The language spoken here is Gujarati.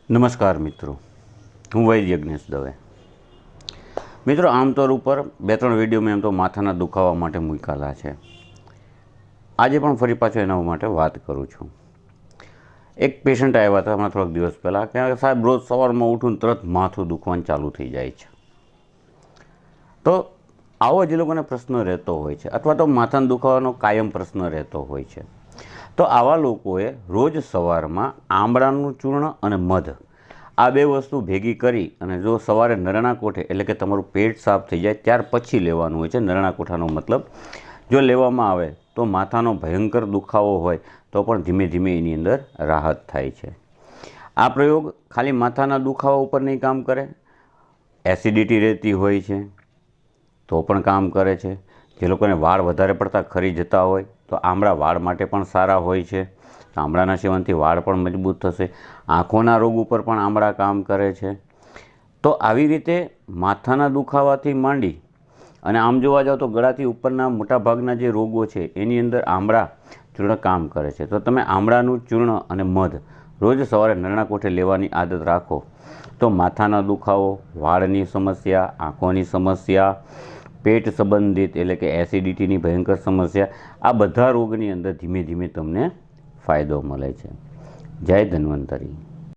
નમસ્કાર મિત્રો, હું વૈદ્ય યજ્ઞેશ દવે. મિત્રો, આમતોર ઉપર 2-3 વિડીયો મેં એમ તો માથાના દુખાવા માટે મૂકેલા છે. આજે પણ ફરી પાછો એના માટે વાત કરું છું. એક પેશન્ટ આવ્યા હતા હમણાં થોડાક દિવસ પહેલાં કે સાહેબ રોજ સવારમાં ઉઠું તરત માથું દુખવાનું ચાલુ થઈ જાય છે. તો આવો જ એ લોકોને પ્રશ્ન રહેતો હોય છે, અથવા તો માથાના દુખાવાનો કાયમ પ્રશ્ન રહેતો હોય છે. તો આવા લોકોએ રોજ સવારમાં આમળાનું ચૂર્ણ અને મધ આ 2 વસ્તુ ભેગી કરી અને જો સવારે નરણા કોઠે એટલે કે તમારું પેટ સાફ થઈ જાય ત્યાર પછી લેવાનું હોય છે. નરણા કોઠાનો મતલબ જો લેવામાં આવે તો માથાનો ભયંકર દુખાવો હોય તો પણ ધીમે ધીમે એની અંદર રાહત થાય છે. આ પ્રયોગ ખાલી માથાના દુખાવા ઉપર નહીં કામ કરે, એસિડિટી રહેતી હોય છે તો પણ કામ કરે છે. જે લોકોને વાળ વધારે પડતા ખરી જતા હોય તો આમળા વાળ માટે પણ સારા હોય છે. આમળાના સેવનથી વાળ પણ મજબૂત થશે. આંખોના રોગ ઉપર પણ આમળા કામ કરે છે. તો આવી રીતે માથાના દુખાવાથી માંડી અને આમ જોવા જાવ તો ગળાથી ઉપરના મોટાભાગના જે રોગો છે એની અંદર આમળા ચૂર્ણ કામ કરે છે. તો તમે આમળાનું ચૂર્ણ અને મધ રોજ સવારે નરણા કોઠે લેવાની આદત રાખો તો માથાના દુખાવો, વાળની સમસ્યા, આંખોની સમસ્યા, પેટ સંબંધિત એટલે કે એસિડિટીની ભયંકર સમસ્યા, આ બધા રોગની અંદર ધીમે ધીમે તમને ફાયદો મળે છે. જય ધન્વંતરી.